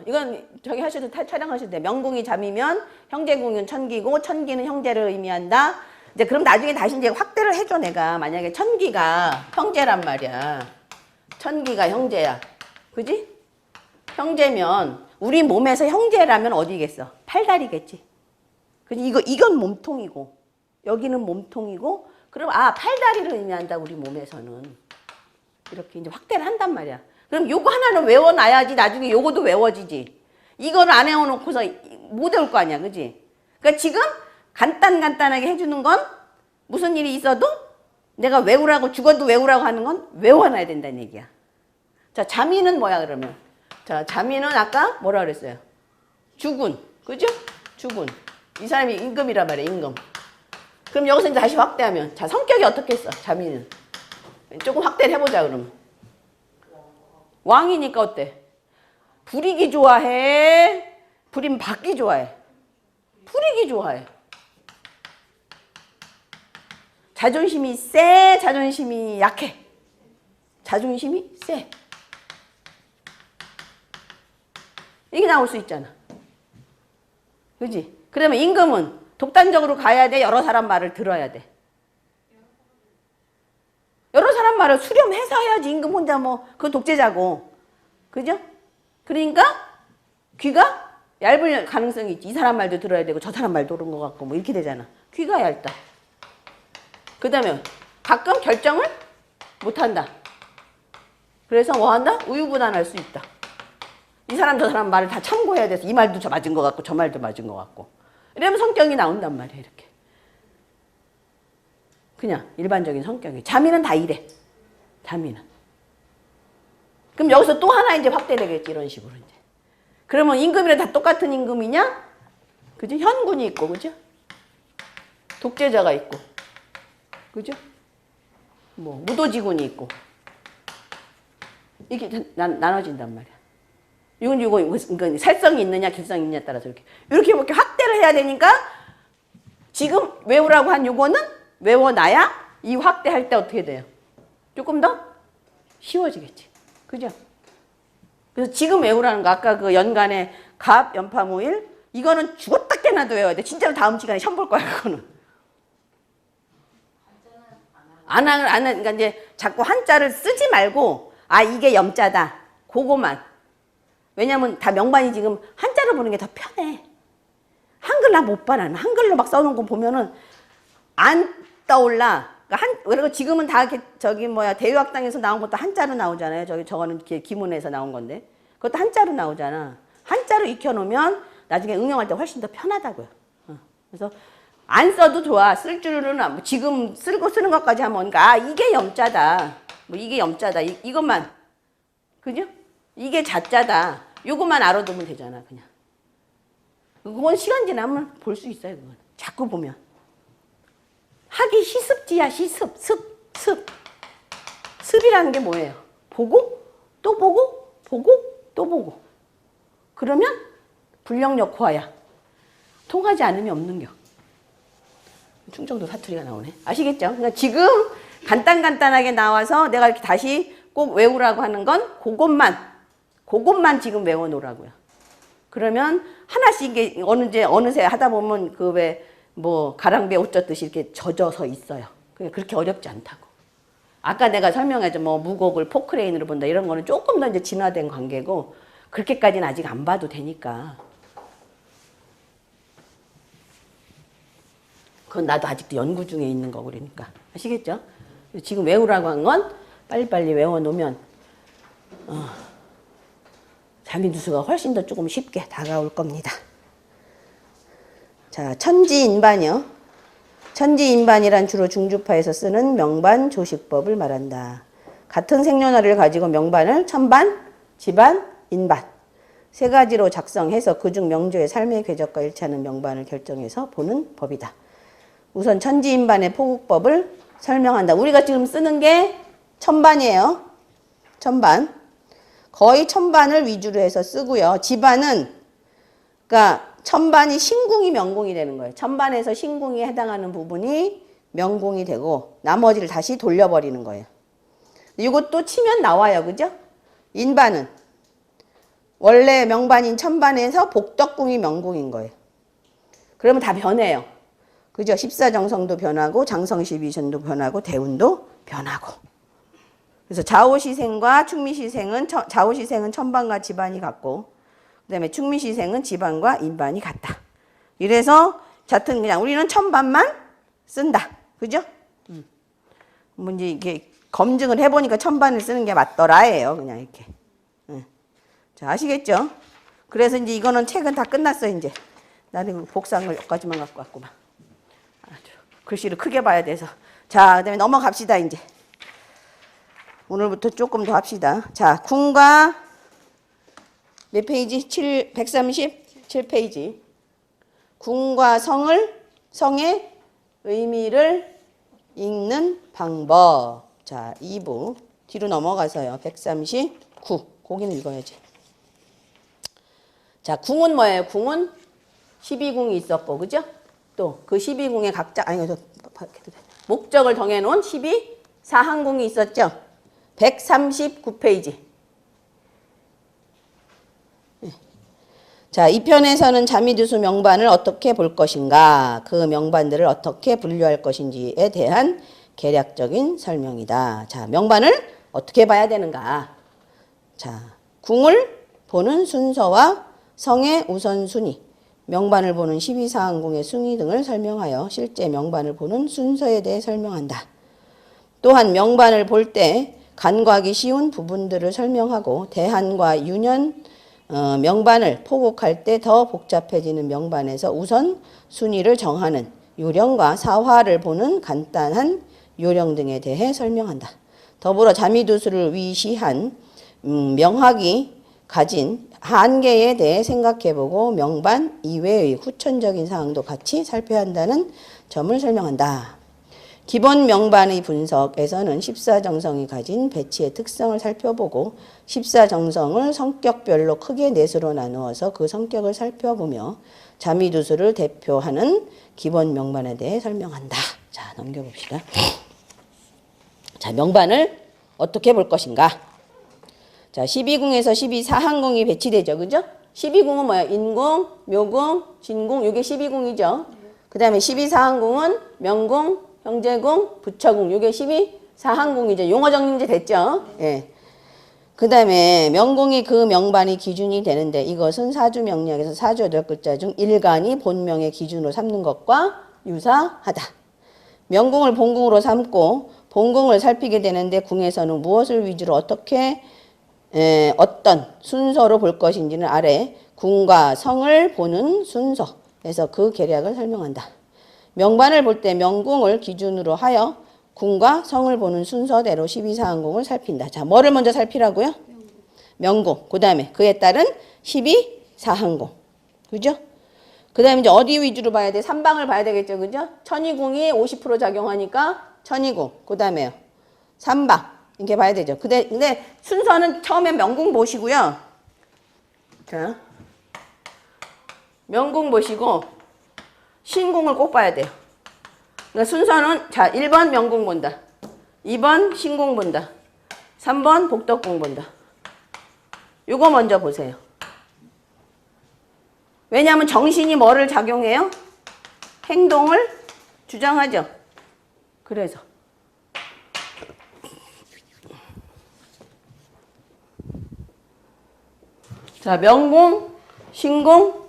이건 저기 하셔도 촬영하셔도 돼. 명궁이 잠이면 형제궁은 천기고 천기는 형제를 의미한다. 이제 그럼 나중에 다시 이제 확대를 해줘 내가. 만약에 천기가 형제란 말이야. 천기가 형제야. 그지? 형제면 우리 몸에서 형제라면 어디겠어? 팔다리겠지. 그지? 이건 몸통이고 여기는 몸통이고 그럼 팔다리를 의미한다 우리 몸에서는. 이렇게 이제 확대를 한단 말이야. 그럼 요거 하나는 외워놔야지 나중에 요거도 외워지지. 이거를 안 외워놓고서 못 외울 거 아니야. 그지? 그러니까 지금 간단하게 해주는 건 무슨 일이 있어도 내가 외우라고 죽어도 외우라고 하는 건 외워놔야 된다는 얘기야. 자, 자미는 뭐야 그러면? 자, 자미는 아까 뭐라 그랬어요? 주군. 그죠? 주군. 이 사람이 임금이란 말이야. 임금. 그럼 여기서 이제 다시 확대하면 자, 성격이 어떻겠어? 자미는. 조금 확대를 해보자 그러면. 왕이니까 어때? 부리기 좋아해? 부림 받기 좋아해? 부리기 좋아해. 자존심이 세? 자존심이 약해? 자존심이 세. 이게 나올 수 있잖아. 그지? 그러면 임금은 독단적으로 가야 돼? 여러 사람 말을 들어야 돼? 여러 사람 말을 수렴해서 해야지. 임금 혼자 그건 독재자고. 그죠? 그러니까 귀가 얇을 가능성이 있지. 이 사람 말도 들어야 되고 저 사람 말도 옳은 것 같고 이렇게 되잖아. 귀가 얇다. 그 다음에 가끔 결정을 못한다. 그래서 뭐 한다? 우유부단할 수 있다. 이 사람 저 사람 말을 다 참고해야 돼서 이 말도 맞은 것 같고 저 말도 맞은 것 같고 이러면 성격이 나온단 말이야. 이렇게. 그냥 일반적인 성격이. 자미는 다 이래. 자미는. 그럼 여기서 또 하나 이제 확대되겠지. 이런 식으로 이제. 그러면 임금이랑 다 똑같은 임금이냐? 그죠? 현군이 있고, 그죠? 독재자가 있고, 그죠? 무도지군이 있고. 이게 나눠진단 말이야. 이건 살성이 있느냐, 길성이 있느냐에 따라서 이렇게 확대를 해야 되니까 지금 외우라고 한 요거는 외워놔야 이 확대할 때 어떻게 돼요? 조금 더 쉬워지겠지. 그죠? 그래서 지금 외우라는 거 아까 그 연간에 갑, 연파, 모일 이거는 죽었다 깨나도 외워야 돼. 진짜로 다음 시간에 시험 볼 거야 그거는. 그러니까 이제 자꾸 한자를 쓰지 말고 이게 염자다. 그거만. 왜냐면 다 명반이 지금 한자로 보는 게 더 편해. 한글 나 못 봐 나는. 한글로 막 써놓은 거 보면은 안 떠올라. 그리고 지금은 다 대유학당에서 나온 것도 한자로 나오잖아요. 저거는 기문에서 나온 건데. 그것도 한자로 나오잖아. 한자로 익혀놓으면 나중에 응용할 때 훨씬 더 편하다고요. 그래서 안 써도 좋아. 쓸 줄은 지금 쓰는 것까지 하면 이게 염자다. 이게 염자다. 이것만. 그죠? 이게 자자다. 요것만 알아두면 되잖아, 그냥. 그건 시간 지나면 볼 수 있어요, 그건. 자꾸 보면. 하기 시습지야, 시습, 습. 습이라는 게 뭐예요? 보고, 또 보고, 보고, 또 보고. 그러면 불령력 호화야. 통하지 않으면 없는 겨. 충청도 사투리가 나오네. 아시겠죠? 그러니까 지금 간단하게 나와서 내가 이렇게 다시 꼭 외우라고 하는 건 그것만 지금 외워놓으라고요. 그러면 하나씩 이게 어느새 하다 보면 가랑비에 옷 젖듯이 이렇게 젖어서 있어요. 그렇게 어렵지 않다고. 아까 내가 설명했죠. 무곡을 포크레인으로 본다. 이런 거는 조금 더 이제 진화된 관계고 그렇게까지는 아직 안 봐도 되니까. 그건 나도 아직도 연구 중에 있는 거고 그러니까. 아시겠죠? 지금 외우라고 한 건 빨리빨리 외워놓으면 자미두수가 훨씬 더 조금 쉽게 다가올 겁니다. 자, 천지인반이요. 천지인반이란 주로 중주파에서 쓰는 명반 조식법을 말한다. 같은 생년월일을 가지고 명반을 천반, 지반, 인반 세 가지로 작성해서 그중 명조의 삶의 궤적과 일치하는 명반을 결정해서 보는 법이다. 우선 천지인반의 포국법을 설명한다. 우리가 지금 쓰는 게 천반이에요. 천반. 거의 천반을 위주로 해서 쓰고요. 지반은 그러니까 천반이 신궁이 명궁이 되는 거예요. 천반에서 신궁에 해당하는 부분이 명궁이 되고 나머지를 다시 돌려버리는 거예요. 이것도 치면 나와요. 그죠? 인반은 원래 명반인 천반에서 복덕궁이 명궁인 거예요. 그러면 다 변해요. 그죠? 십사정성도 변하고 장성십이신도 변하고 대운도 변하고. 그래서 좌우시생과 충미시생은 좌우시생은 천반과 지반이 같고 그다음에 충미시생은 지반과 인반이 같다. 이래서 같은 그냥 우리는 천반만 쓴다. 그죠? 뭐 이제 이게 검증을 해보니까 천반을 쓰는 게 맞더라예요. 그냥 이렇게. 자, 아시겠죠? 그래서 이제 이거는 책은 다 끝났어 이제. 나는 복사한 걸 여기까지만 갖고 왔구만. 글씨를 크게 봐야 돼서. 자, 그다음에 넘어갑시다 이제. 오늘부터 조금 더 합시다. 자, 궁과 몇 페이지? 137페이지. 궁과 성의 의미를 읽는 방법. 자, 2부. 뒤로 넘어가서요. 139. 거기는 읽어야지. 자, 궁은 뭐예요? 궁은 12궁이 있었고, 그죠? 또 그 12궁의 각자, 목적을 정해놓은 12사항궁이 있었죠? 139페이지. 자, 이 편에서는 자미두수 명반을 어떻게 볼 것인가, 그 명반들을 어떻게 분류할 것인지에 대한 개략적인 설명이다. 자, 명반을 어떻게 봐야 되는가? 자, 궁을 보는 순서와 성의 우선순위, 명반을 보는 12사항궁의 순위 등을 설명하여 실제 명반을 보는 순서에 대해 설명한다. 또한 명반을 볼 때 간과하기 쉬운 부분들을 설명하고 대한과 유년 명반을 포곡할 때 더 복잡해지는 명반에서 우선 순위를 정하는 요령과 사화를 보는 간단한 요령 등에 대해 설명한다. 더불어 자미두수를 위시한 명학이 가진 한계에 대해 생각해보고 명반 이외의 후천적인 사항도 같이 살펴야 한다는 점을 설명한다. 기본 명반의 분석에서는 십사정성이 가진 배치의 특성을 살펴보고 십사정성을 성격별로 크게 넷으로 나누어서 그 성격을 살펴보며 자미두수를 대표하는 기본 명반에 대해 설명한다. 자, 넘겨봅시다. 자, 명반을 어떻게 볼 것인가? 자, 12궁에서 12사항궁이 배치되죠. 그죠? 12궁은 뭐예요? 인궁, 묘궁, 진궁, 이게 12궁이죠. 그 다음에 12사항궁은 명궁, 형제궁, 부처궁, 이게 12사항궁이죠. 용어 정리 됐죠? 예. 그 다음에 명궁이 그 명반이 기준이 되는데 이것은 사주명리학에서 사주 8글자 중 일간이 본명의 기준으로 삼는 것과 유사하다. 명궁을 본궁으로 삼고 본궁을 살피게 되는데 궁에서는 무엇을 위주로 어떤 순서로 볼 것인지는 아래 궁과 성을 보는 순서에서 그 계략을 설명한다. 명반을 볼 때 명궁을 기준으로 하여 궁과 성을 보는 순서대로 12사항궁을 살핀다. 자, 뭐를 먼저 살피라고요? 명궁. 그 다음에 그에 따른 12사항궁. 그죠? 그 다음에 이제 어디 위주로 봐야 돼? 3방을 봐야 되겠죠. 그죠? 천이궁이 50% 작용하니까 천이궁. 그 다음에요. 3방. 이렇게 봐야 되죠. 근데 순서는 처음에 명궁 보시고요. 자, 명궁 보시고 신궁을 꼭 봐야 돼요. 그러니까 순서는 자, 1번 명궁 본다. 2번 신궁 본다. 3번 복덕궁 본다. 요거 먼저 보세요. 왜냐하면 정신이 뭐를 작용해요? 행동을 주장하죠. 그래서 자, 명궁, 신궁,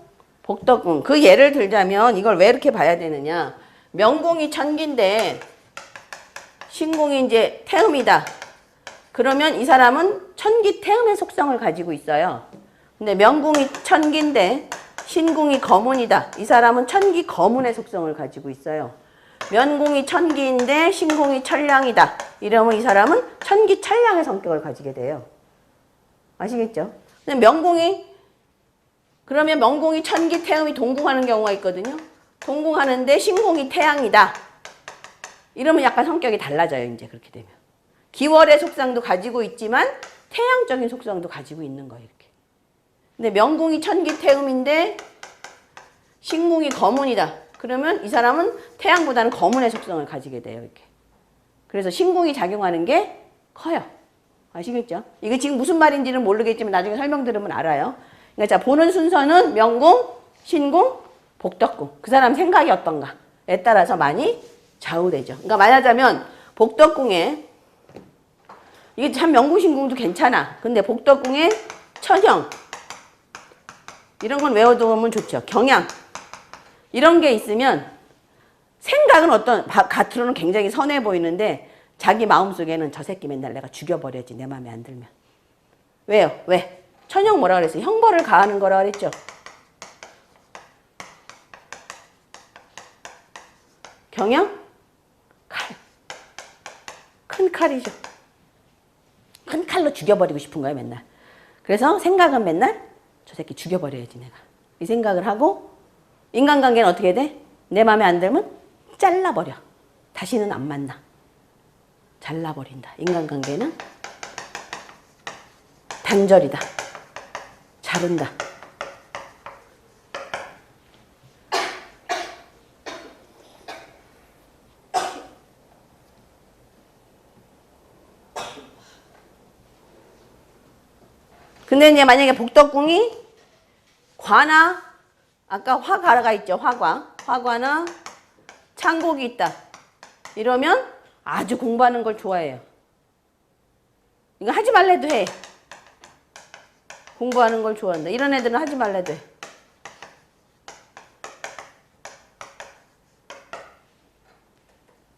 복덕궁. 그 예를 들자면 이걸 왜 이렇게 봐야 되느냐. 명궁이 천기인데 신궁이 이제 태음이다. 그러면 이 사람은 천기 태음의 속성을 가지고 있어요. 근데 명궁이 천기인데 신궁이 거문이다. 이 사람은 천기 거문의 속성을 가지고 있어요. 명궁이 천기인데 신궁이 천량이다. 이러면 이 사람은 천기 천량의 성격을 가지게 돼요. 아시겠죠? 그러면 명궁이 천기 태음이 동궁하는 경우가 있거든요. 동궁하는데 신궁이 태양이다. 이러면 약간 성격이 달라져요. 이제 그렇게 되면. 기월의 속성도 가지고 있지만 태양적인 속성도 가지고 있는 거예요. 이렇게. 근데 명궁이 천기 태음인데 신궁이 거문이다. 그러면 이 사람은 태양보다는 거문의 속성을 가지게 돼요. 이렇게. 그래서 신궁이 작용하는 게 커요. 아시겠죠? 이게 지금 무슨 말인지는 모르겠지만 나중에 설명 들으면 알아요. 그러니까 자, 보는 순서는 명궁, 신궁, 복덕궁. 그 사람 생각이 어떤가에 따라서 많이 좌우되죠. 그러니까 말하자면 복덕궁에 이게 참 명궁, 신궁도 괜찮아. 근데 복덕궁에 천형 이런 건 외워두면 좋죠. 경양 이런 게 있으면 생각은 어떤 겉으로는 굉장히 선해 보이는데 자기 마음속에는 저 새끼 맨날 내가 죽여버려야지 내 마음에 안 들면. 왜요? 왜? 천형 뭐라 그랬어요? 형벌을 가하는 거라 그랬죠. 경양? 칼. 큰 칼이죠. 큰 칼로 죽여버리고 싶은 거예요 맨날. 그래서 생각은 맨날 저 새끼 죽여버려야지 내가. 이 생각을 하고 인간관계는 어떻게 돼? 내 마음에 안 들면 잘라버려. 다시는 안 만나. 잘라버린다. 인간관계는 단절이다. 자른다. 근데 이제 만약에 복덕궁이 과나 아까 화가가 있죠. 화과나 창곡이 있다. 이러면 아주 공부하는 걸 좋아해요. 이거 하지 말래도 해. 공부하는 걸 좋아한다. 이런 애들은 하지 말래도 해.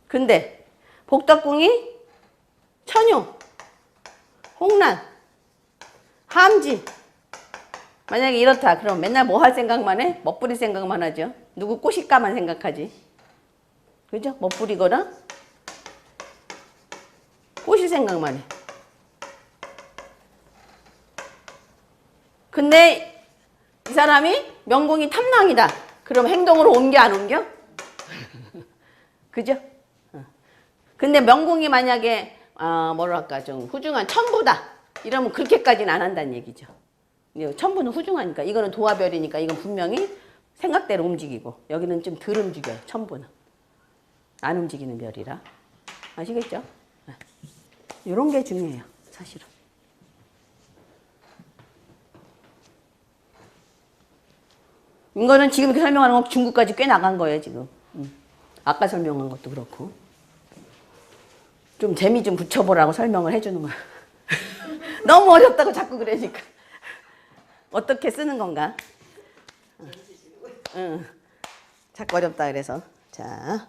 근데 복덕궁이 천유, 홍란, 함지 만약에 이렇다. 그럼 맨날 뭐 할 생각만 해? 멋부릴 생각만 하죠. 누구 꼬실까만 생각하지. 그죠? 멋부리거나 꼬실 생각만 해. 근데 이 사람이 명궁이 탐랑이다. 그럼 행동으로 옮겨 안 옮겨? 그죠? 근데 명궁이 만약에 뭐랄까 좀 후중한 천부다. 이러면 그렇게까지는 안 한다는 얘기죠. 천부는 후중하니까 이거는 도화별이니까 이건 분명히 생각대로 움직이고 여기는 좀 덜 움직여요. 천부는. 안 움직이는 별이라. 아시겠죠? 이런 게 중요해요. 사실은. 이거는 지금 이렇게 설명하는 건 중국까지 꽤 나간 거예요. 지금. 아까 설명한 것도 그렇고. 좀 재미 좀 붙여보라고 설명을 해주는 거야. 너무 어렵다고 자꾸 그러니까. 어떻게 쓰는 건가? 응. 자꾸 어렵다 그래서. 자.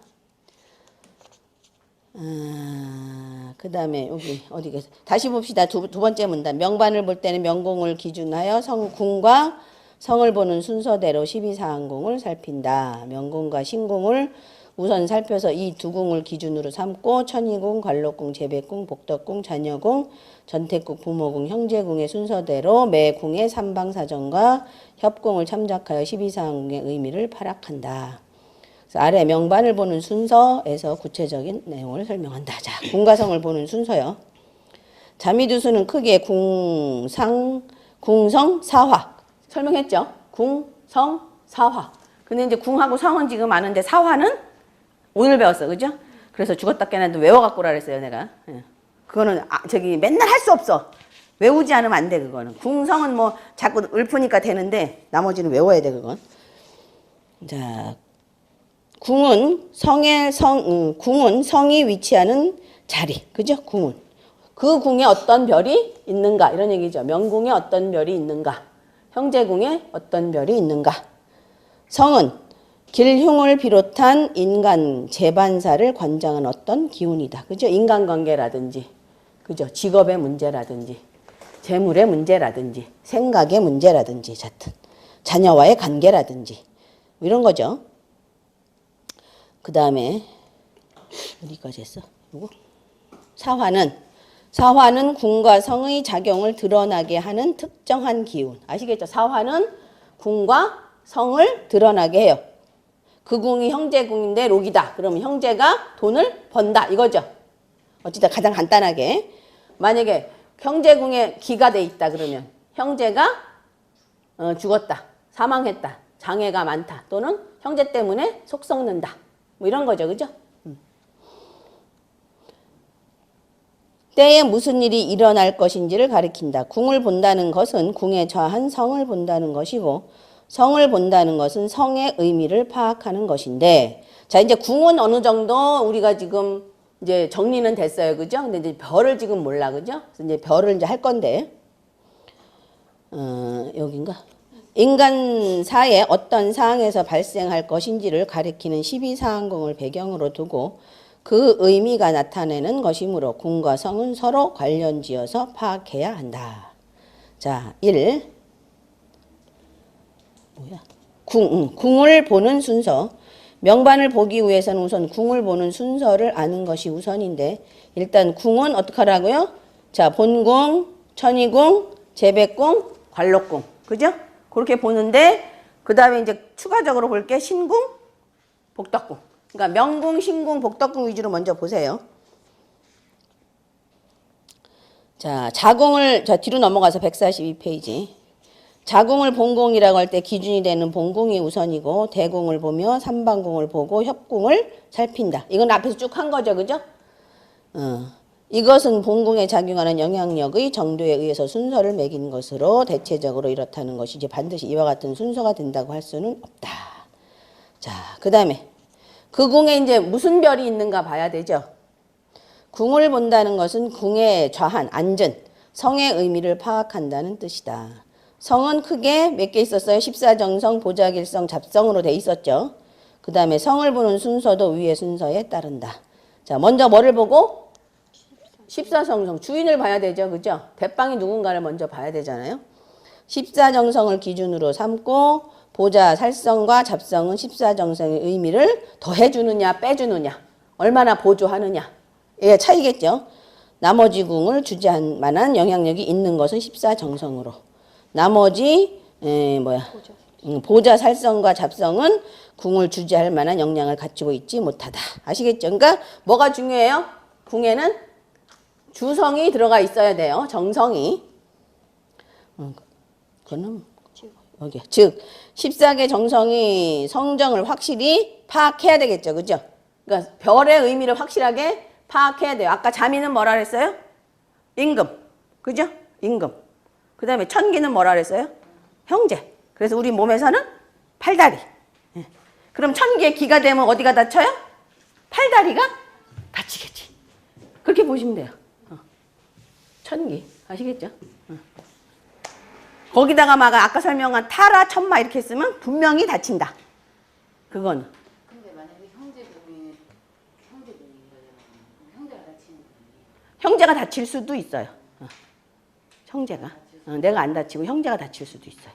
그 다음에 여기 어디가 다시 봅시다. 두 번째 문단. 명반을 볼 때는 명궁을 기준하여 궁과 성을 보는 순서대로 12사항궁을 살핀다. 명궁과 신궁을 우선 살펴서 이 두 궁을 기준으로 삼고 천희궁, 관록궁, 재백궁, 복덕궁, 자녀궁, 전택궁, 부모궁, 형제궁의 순서대로 매 궁의 삼방사정과 협궁을 참작하여 12사항궁의 의미를 파악한다. 아래 명반을 보는 순서에서 구체적인 내용을 설명한다. 자, 궁과 성을 보는 순서요. 자미두수는 크게 궁성, 사화. 설명했죠? 궁, 성, 사화. 근데 이제 궁하고 성은 지금 아는데 사화는 오늘 배웠어. 그죠? 그래서 죽었다 깨나도 외워갖고 오라 그랬어요, 내가. 그거는 맨날 할 수 없어. 외우지 않으면 안 돼, 그거는. 궁성은 뭐 자꾸 읊으니까 되는데 나머지는 외워야 돼, 그건. 자, 궁은 성이 위치하는 자리. 그죠? 궁은. 그 궁에 어떤 별이 있는가. 이런 얘기죠. 명궁에 어떤 별이 있는가. 형제궁에 어떤 별이 있는가. 성은 길흉을 비롯한 인간 재반사를 관장한 어떤 기운이다. 그죠? 인간관계라든지, 그죠? 직업의 문제라든지, 재물의 문제라든지, 생각의 문제라든지, 자녀와의 관계라든지, 뭐 이런 거죠. 그 다음에 어디까지 했어? 이거? 사화는 궁과 성의 작용을 드러나게 하는 특정한 기운. 아시겠죠? 사화는 궁과 성을 드러나게 해요. 그 궁이 형제궁인데 록이다. 그러면 형제가 돈을 번다. 이거죠. 어쨌든 가장 간단하게. 만약에 형제궁에 기가 돼 있다. 그러면 형제가 죽었다. 사망했다. 장애가 많다. 또는 형제 때문에 속 썩는다. 뭐 이런 거죠. 그죠? 때에 무슨 일이 일어날 것인지를 가리킨다. 궁을 본다는 것은 궁에 처한 성을 본다는 것이고 성을 본다는 것은 성의 의미를 파악하는 것인데 자 이제 궁은 어느 정도 우리가 지금 이제 정리는 됐어요. 그죠? 근데 이제 별을 지금 몰라. 그죠? 그래서 이제 별을 이제 할 건데 여긴가? 인간사의 어떤 사항에서 발생할 것인지를 가리키는 12사항궁을 배경으로 두고 그 의미가 나타내는 것이므로 궁과 성은 서로 관련지어서 파악해야 한다. 자, 1. 뭐야? 궁을 보는 순서. 명반을 보기 위해서는 우선 궁을 보는 순서를 아는 것이 우선인데 일단 궁은 어떻게 하라고요? 자, 본궁, 천의궁, 재백궁, 관록궁. 그죠? 그렇게 보는데 그 다음에 이제 추가적으로 볼 게 신궁, 복덕궁. 그러니까 명궁, 신궁, 복덕궁 위주로 먼저 보세요. 자, 자궁을 자 뒤로 넘어가서 142페이지. 자궁을 본궁이라고 할 때 기준이 되는 본궁이 우선이고 대궁을 보며 삼방궁을 보고 협궁을 살핀다. 이건 앞에서 쭉 한 거죠. 그죠? 이것은 본궁에 작용하는 영향력의 정도에 의해서 순서를 매긴 것으로 대체적으로 이렇다는 것이지 반드시 이와 같은 순서가 된다고 할 수는 없다. 자, 그 다음에 그 궁에 이제 무슨 별이 있는가 봐야 되죠. 궁을 본다는 것은 궁에 좌한, 앉은 성의 의미를 파악한다는 뜻이다. 성은 크게 몇 개 있었어요? 십사정성, 보자길성, 잡성으로 돼 있었죠. 그 다음에 성을 보는 순서도 위의 순서에 따른다. 자, 먼저 뭐를 보고? 십사정성, 주인을 봐야 되죠. 그죠? 대빵이 누군가를 먼저 봐야 되잖아요. 십사정성을 기준으로 삼고 보자, 살성과 잡성은 십사정성의 의미를 더해주느냐 빼주느냐 얼마나 보조하느냐 의 차이겠죠. 나머지 궁을 주재할 만한 영향력이 있는 것은 십사정성으로 나머지 보자, 살성과 잡성은 궁을 주재할 만한 역량을 갖추고 있지 못하다. 아시겠죠? 그러니까 뭐가 중요해요? 궁에는 주성이 들어가 있어야 돼요. 정성이. 그거는 여기 즉 14개 정성이 성정을 확실히 파악해야 되겠죠. 그죠? 그러니까 별의 의미를 확실하게 파악해야 돼요. 아까 자미는 뭐라 그랬어요? 임금. 그죠? 임금. 그 다음에 천기는 뭐라 그랬어요? 형제. 그래서 우리 몸에서는 팔다리. 그럼 천기의 기가 되면 어디가 다쳐요? 팔다리가 다치겠지. 그렇게 보시면 돼요. 천기. 아시겠죠? 거기다가 막 아까 설명한 타라, 천마 이렇게 쓰면 분명히 다친다. 그거는. 근데 만약에 형제가 다치는 거예요. 형제가 다칠 수도 있어요. 형제가. 내가 안 다치고 형제가 다칠 수도 있어요.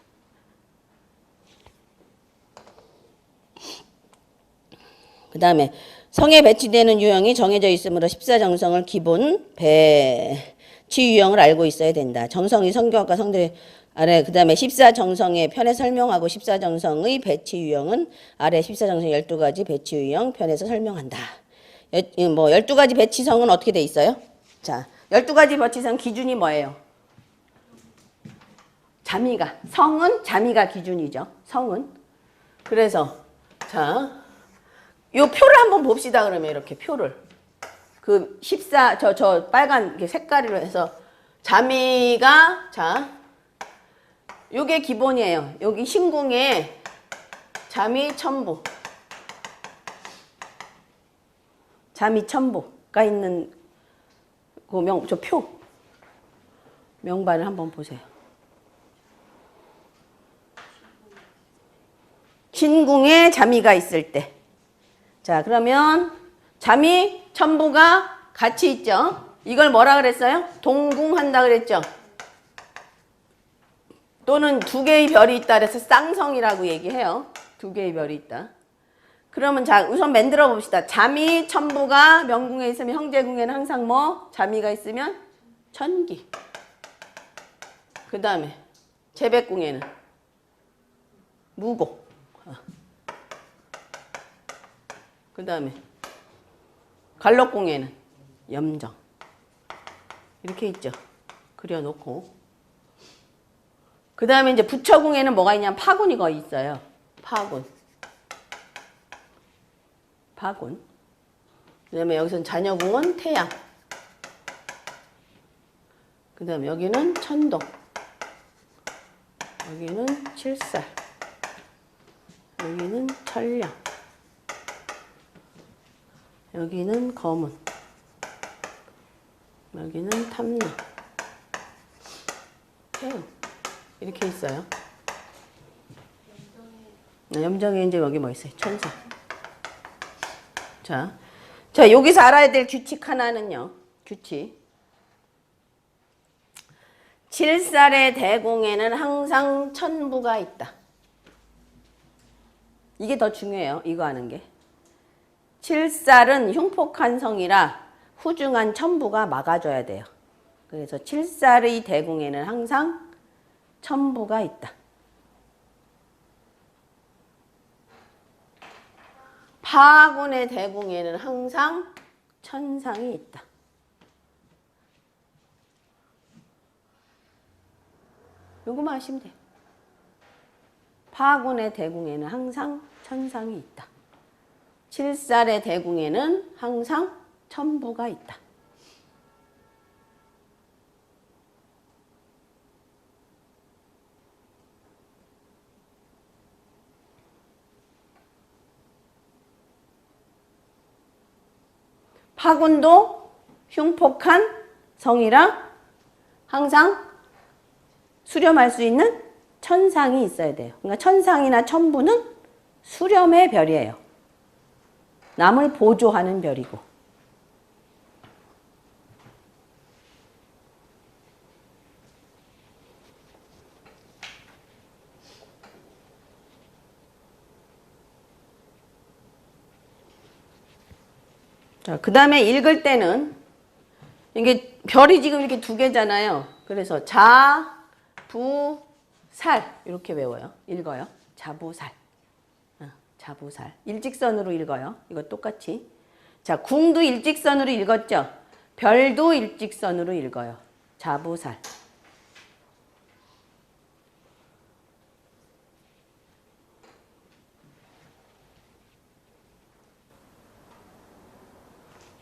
그 다음에 성에 배치되는 유형이 정해져 있으므로 십사정성을 기본 배치 유형을 알고 있어야 된다. 정성이 성격과 성들의 아래 그 다음에 십사정성의 편에 설명하고 십사정성의 배치 유형은 아래 십사정성 12가지 배치 유형 편에서 설명한다. 12가지 배치성은 어떻게 돼 있어요? 자, 12가지 배치성 기준이 뭐예요? 자미가. 성은 자미가 기준이죠. 성은. 그래서 자, 요 표를 한번 봅시다. 그러면 이렇게 표를. 그 14, 저 빨간 색깔로 해서 자미가, 자, 요게 기본이에요. 여기 신궁에 자미 천부. 자미 천부가 있는 그 저 표. 명반을 한번 보세요. 신궁에 자미가 있을 때. 자, 그러면 자미, 천부가 같이 있죠. 이걸 뭐라 그랬어요? 동궁한다 그랬죠. 또는 두 개의 별이 있다 그래서 쌍성이라고 얘기해요. 두 개의 별이 있다. 그러면 자, 우선 만들어 봅시다. 자미, 천부가 명궁에 있으면 형제궁에는 항상 뭐? 자미가 있으면 천기. 그 다음에 재백궁에는 무고. 그 다음에 갈록궁에는 염정. 이렇게 있죠. 그려놓고. 그 다음에 이제 부처궁에는 뭐가 있냐면 파군이 거의 있어요. 파군. 파군. 그 다음에 여기서는 자녀궁은 태양. 그 다음에 여기는 천동. 여기는 칠살. 여기는 천령. 여기는 검은. 여기는 탐랑. 이렇게 있어요. 염정에 이제 여기 뭐 있어요? 천사. 자, 여기서 알아야 될 규칙 하나는요. 규칙. 칠살의 대공에는 항상 천부가 있다. 이게 더 중요해요. 이거 하는 게. 칠살은 흉폭한 성이라 후중한 천부가 막아줘야 돼요. 그래서 칠살의 대공에는 항상 천부가 있다. 파군의 대공에는 항상 천상이 있다. 요거만 하시면 돼요. 파군의 대공에는 항상 천상이 있다. 칠살의 대공에는 항상 천부가 있다. 파군도 흉폭한 성이라 항상 수렴할 수 있는 천상이 있어야 돼요. 그러니까 천상이나 천부는 수렴의 별이에요. 남을 보조하는 별이고. 자, 그 다음에 읽을 때는 이게 별이 지금 이렇게 두 개잖아요. 그래서 자, 부, 살 이렇게 외워요. 읽어요. 자부살. 자부살. 일직선으로 읽어요. 이거 똑같이. 자, 궁도 일직선으로 읽었죠? 별도 일직선으로 읽어요. 자부살.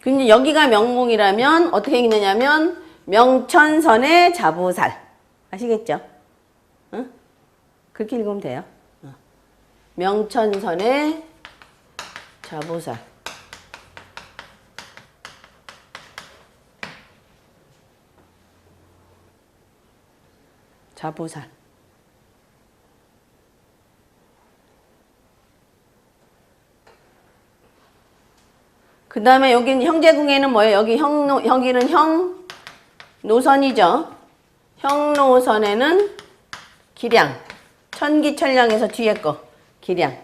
근데 여기가 명몽이라면 어떻게 읽느냐면 명천선의 자부살. 아시겠죠? 응? 그렇게 읽으면 돼요. 명천선의 자부살. 자부살. 그 다음에 여기는 형제궁에는 뭐예요? 여기는 형 노선이죠. 형 노선에는 기량. 천기천량에서 뒤에 거. 기량.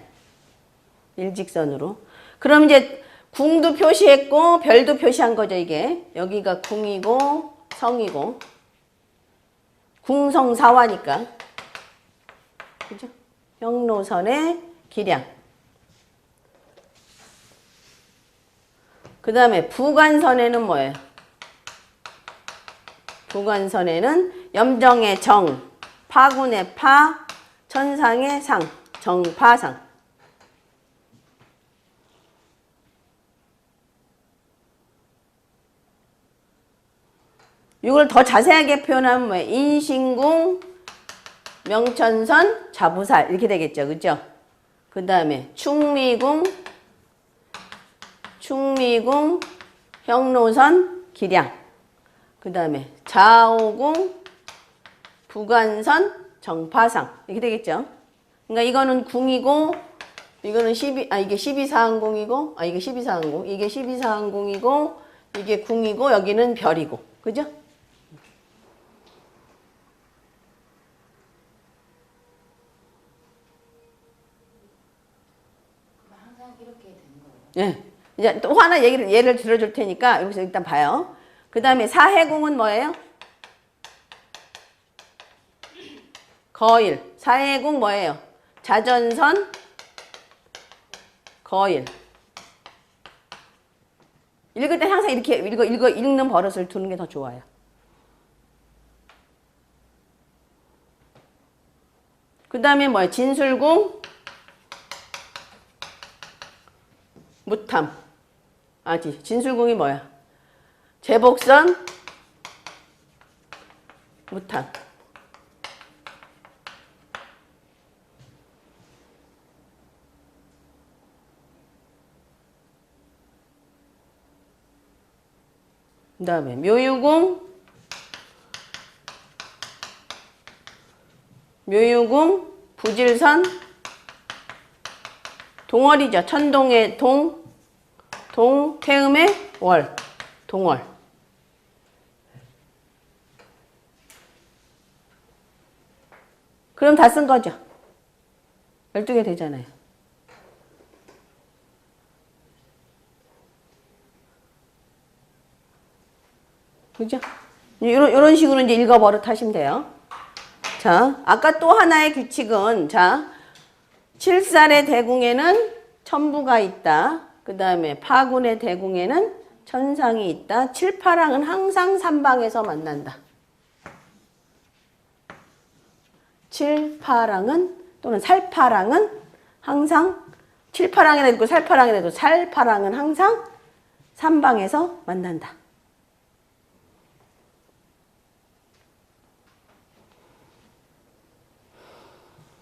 일직선으로. 그럼 이제 궁도 표시했고 별도 표시한 거죠, 이게. 여기가 궁이고 성이고. 궁성사화니까. 그죠? 형 노선의 기량. 그 다음에 부관선에는 뭐예요? 부관선에는 염정의 정, 파군의 파, 천상의 상, 정파상. 이걸 더 자세하게 표현하면 뭐예요? 인신궁, 명천선, 자부살 이렇게 되겠죠. 그죠? 그 다음에 충미궁, 형노선, 기량. 그 다음에 자오궁, 부관선, 정파상 이렇게 되겠죠. 그러니까 이거는 궁이고 이거는 이게 12사항궁이고 이게 12사항궁 이게 12사항궁이고 이게 궁이고 여기는 별이고. 그죠? 항상 이렇게 되는 거예요. 네. 이제 또 하나 예를 들어줄 테니까 여기서 일단 봐요. 그 다음에 사해궁은 뭐예요? 거일. 사해궁 뭐예요? 자전선, 거일. 읽을 때 항상 이렇게 읽는 버릇을 두는 게 더 좋아요. 그 다음에 뭐예요? 진술궁, 무탐. 진술궁이 뭐야? 제복선, 무탕. 그 다음에 묘유궁, 부질선, 동월이죠. 천동의 태음의 월, 동월. 그럼 다 쓴 거죠. 12개 되잖아요. 그죠? 이런 식으로 이제 읽어버릇 하시면 돼요. 자, 아까 또 하나의 규칙은, 자, 칠살의 대궁에는 천부가 있다. 그 다음에 파군의 대궁에는 천상이 있다. 칠파랑은 항상 삼방에서 만난다. 칠파랑은 또는 살파랑은 항상 칠파랑이라 있고 살파랑이라 해도 살파랑은 항상 삼방에서 만난다.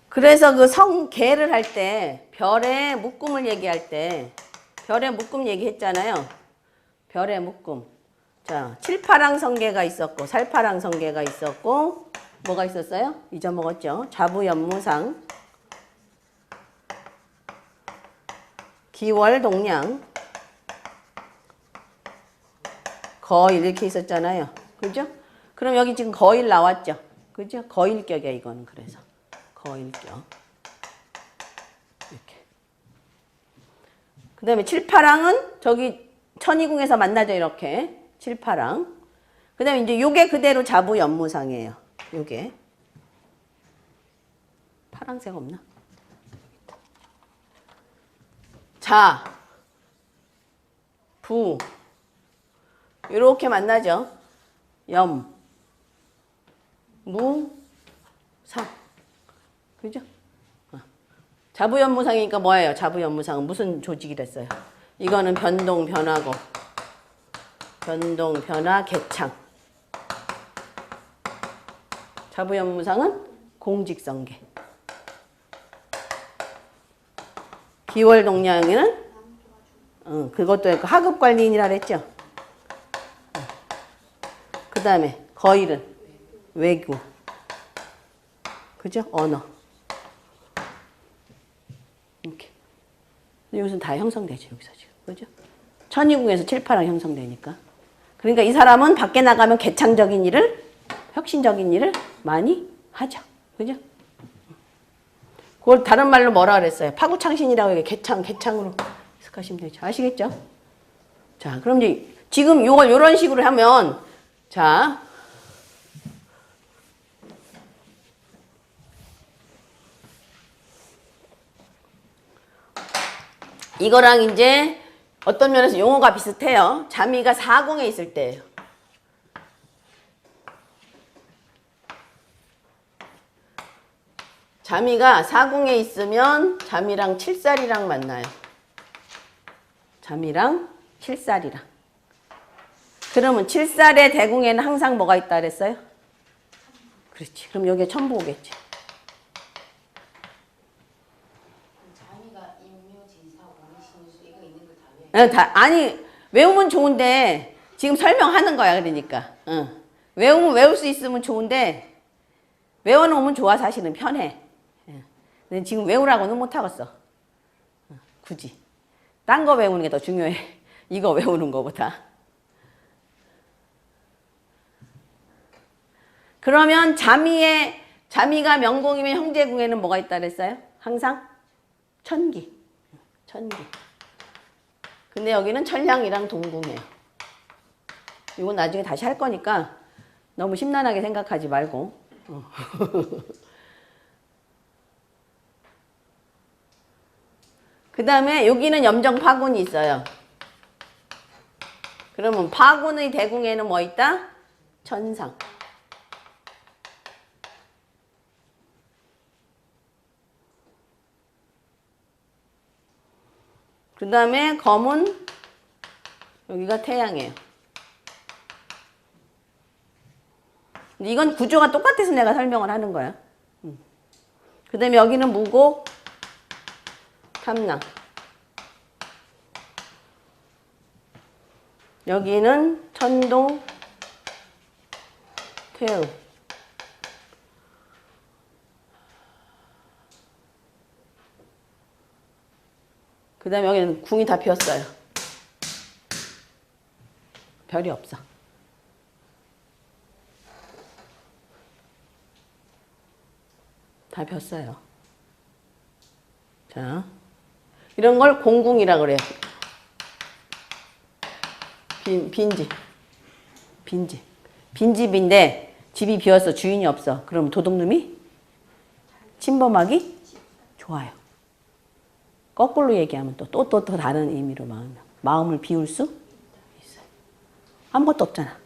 그래서 그 성계를 할 때 별의 묶음을 얘기할 때 별의 묶음 얘기했잖아요. 별의 묶음. 자, 칠파랑 성계가 있었고 살파랑 성계가 있었고 뭐가 있었어요? 잊어먹었죠. 자부연무상, 기월동량, 거일 이렇게 있었잖아요. 그죠? 그럼 여기 지금 거일 나왔죠. 그죠? 거일격이야 이거는. 그래서 거일격. 이렇게. 그 다음에 칠파랑은 저기 천이궁에서 만나죠. 이렇게. 칠파랑. 그 다음에 이제 요게 그대로 자부연무상이에요. 요게. 파랑색 없나? 자, 부. 요렇게 만나죠. 염, 무, 상. 그죠? 자부연무상이니까 뭐예요? 자부연무상은 무슨 조직이 됐어요? 이거는 변동, 변화고. 변동, 변화, 개창. 자부연무상은 공직성계. 기월동량에는 그것도 있고 하급관리인이라 그랬죠. 그 다음에 거일은 외구. 그죠? 언어. 이렇게. 여기서 다 형성되죠. 여기서 지금. 그죠? 천이궁에서 칠파랑 형성되니까. 그러니까 이 사람은 밖에 나가면 개창적인 일을, 혁신적인 일을 많이 하죠. 그죠? 그걸 다른 말로 뭐라 그랬어요? 파구창신이라고 이게 개창으로 해석하시면 되죠. 아시겠죠? 자, 그럼 이제 지금 요걸 요런 식으로 하면, 자, 이거랑 이제 어떤 면에서 용어가 비슷해요. 자미가 사궁에 있을 때예요. 자미가 사궁에 있으면 자미랑 칠살이랑 만나요. 자미랑 칠살이랑. 그러면 칠살의 대궁에는 항상 뭐가 있다 그랬어요? 그렇지. 그럼 여기에 천부 오겠지. 자미가 임묘진사 원신수 이거 있는 걸 다 외워. 아니 외우면 좋은데 지금 설명하는 거야. 그러니까 외우면 외울 수 있으면 좋은데 외워놓으면 좋아. 사실은 편해. 근데 지금 외우라고는 못하겠어. 굳이 딴 거 외우는 게 더 중요해. 이거 외우는 거보다. 그러면 자미가 명궁이면 형제궁에는 뭐가 있다 그랬어요? 항상 천기. 근데 여기는 천량이랑 동궁이에요. 이건 나중에 다시 할 거니까 너무 심란하게 생각하지 말고. 그 다음에 여기는 염정파군이 있어요. 그러면 파군의 대궁에는 뭐 있다? 천상. 그 다음에 검은 여기가 태양이에요. 근데 이건 구조가 똑같아서 내가 설명을 하는 거야. 그 다음에 여기는 무고, 탐낭. 여기는 천도, 태우. 그 다음에 여기는 궁이 다 비었어요. 별이 없어. 다 폈어요. 자, 이런 걸 공궁이라 그래요. 빈집. 빈집인데 집이 비어서 주인이 없어. 그럼 도둑놈이 침범하기 좋아요. 거꾸로 얘기하면 또 다른 의미로 마음을 비울 수 있어요. 아무것도 없잖아.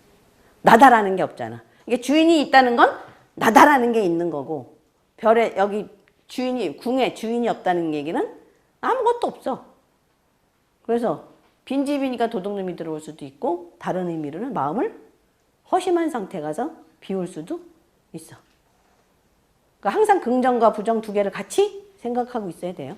나다라는 게 없잖아. 이게 주인이 있다는 건 나다라는 게 있는 거고, 별에 여기 궁에 주인이 없다는 얘기는 아무것도 없어. 그래서 빈집이니까 도둑놈이 들어올 수도 있고, 다른 의미로는 마음을 허심한 상태 가서 비울 수도 있어. 그러니까 항상 긍정과 부정 두 개를 같이 생각하고 있어야 돼요.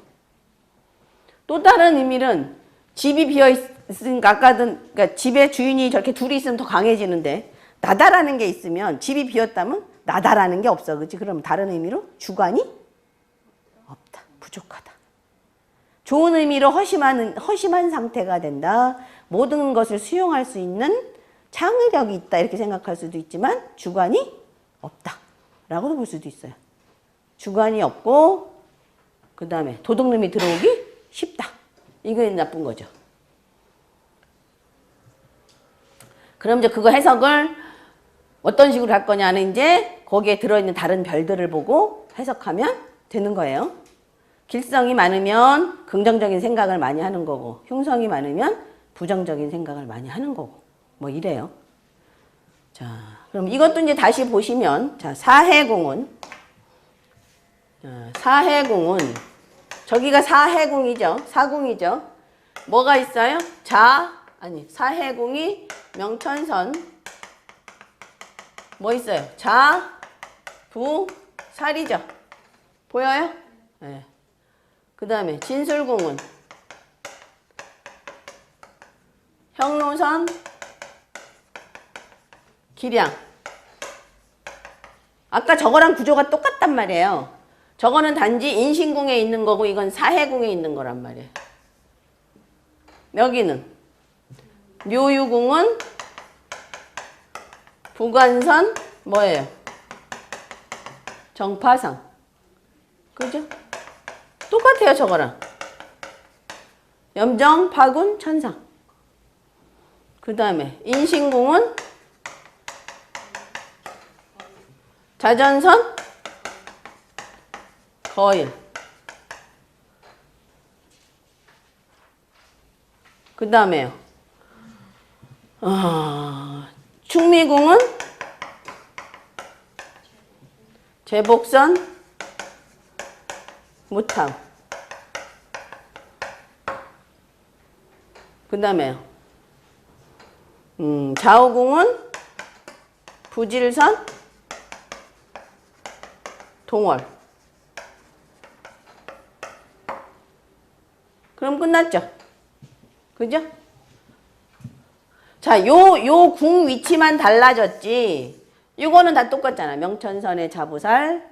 또 다른 의미는 집이 비어 있으니까 아까든 그러니까 집에 주인이 저렇게 둘이 있으면 더 강해지는데, 나다라는 게 있으면 집이 비었다면 나다라는 게 없어. 그렇지? 그럼 다른 의미로 주관이 없다. 부족하다. 좋은 의미로 허심한 상태가 된다. 모든 것을 수용할 수 있는 창의력이 있다. 이렇게 생각할 수도 있지만 주관이 없다. 라고도 볼 수도 있어요. 주관이 없고 그 다음에 도둑놈이 들어오기 쉽다. 이게 나쁜 거죠. 그럼 이제 그거 해석을 어떤 식으로 할 거냐는 이제 거기에 들어있는 다른 별들을 보고 해석하면 되는 거예요. 길성이 많으면 긍정적인 생각을 많이 하는 거고, 흉성이 많으면 부정적인 생각을 많이 하는 거고, 뭐 이래요. 자, 그럼 이것도 이제 다시 보시면, 자, 사해궁은, 저기가 사해궁이죠. 사궁이죠. 뭐가 있어요? 사해궁이 명천선, 뭐 있어요? 자, 부, 살이죠. 보여요? 네. 그 다음에 진술궁은 형노선, 기량. 아까 저거랑 구조가 똑같단 말이에요. 저거는 단지 인신궁에 있는 거고 이건 사해궁에 있는 거란 말이에요. 여기는 묘유궁은 부관선 뭐예요? 정파상. 그죠? 똑같아요, 저거랑. 염정, 파군, 천상. 그 다음에 인신궁은 자전선, 거일. 그 다음에요. 충미궁은 제복선, 무탐. 그 다음에요. 좌우궁은 부질선, 동월. 그럼 끝났죠? 그죠? 자, 요 궁 위치만 달라졌지. 요거는 다 똑같잖아. 명천선의 자부살,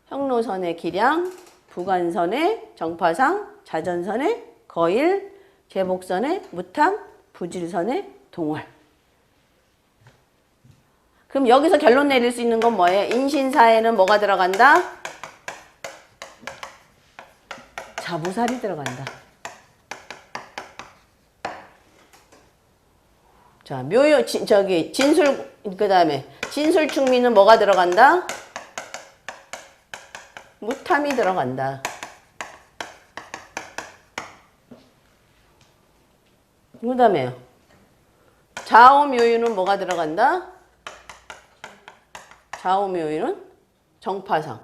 형노선의 기량, 부관선의 정파상, 자전선의 거일, 제복선의 무탐, 부질선의 동월. 그럼 여기서 결론 내릴 수 있는 건 뭐예요? 인신사에는 뭐가 들어간다? 자부살이 들어간다. 자, 진술, 그 다음에 진술충미는 뭐가 들어간다? 무탐이 들어간다. 그 다음에요. 좌오묘유는 뭐가 들어간다? 좌오묘유는 정파상.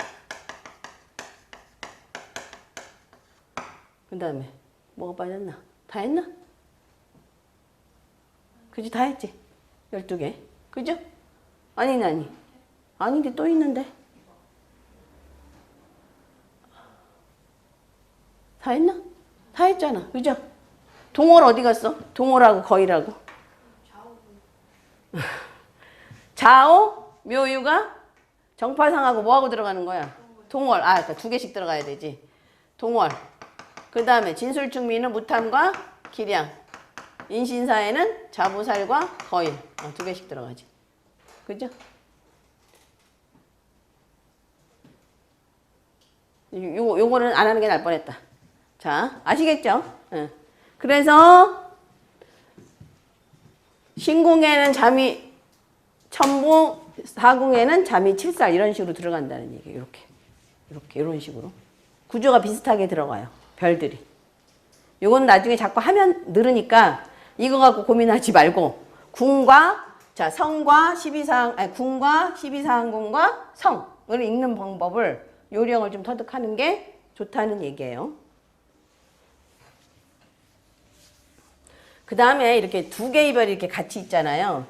그 다음에 뭐가 빠졌나? 다 했나? 그지? 다 했지? 12개. 그죠? 아니. 아닌데 또 있는데. 다 했나? 다 했잖아. 그죠? 동월 어디 갔어? 동월하고 거의라고. 좌오, 묘유가 정파상하고 뭐하고 들어가는 거야? 동월. 아, 그러니까 두 개씩 들어가야 되지. 동월. 그 다음에 진술충미는 무탐과 기량. 인신사에는 자부살과 거인. 두 개씩 들어가지. 그죠? 요거는 안 하는 게 나을 뻔했다. 자, 아시겠죠? 응. 그래서 신궁에는 잠이 천부, 사궁에는 잠이 칠살 이런 식으로 들어간다는 얘기예요. 이렇게 이런 식으로 구조가 비슷하게 들어가요. 별들이. 요건 나중에 자꾸 하면 늘으니까 이거 갖고 고민하지 말고 궁과 자 성과 12사항 아니 궁과 12사항궁과 성을 읽는 방법을 요령을 좀 터득하는 게 좋다는 얘기예요. 그 다음에 이렇게 두 개의 별이 이렇게 같이 있잖아요.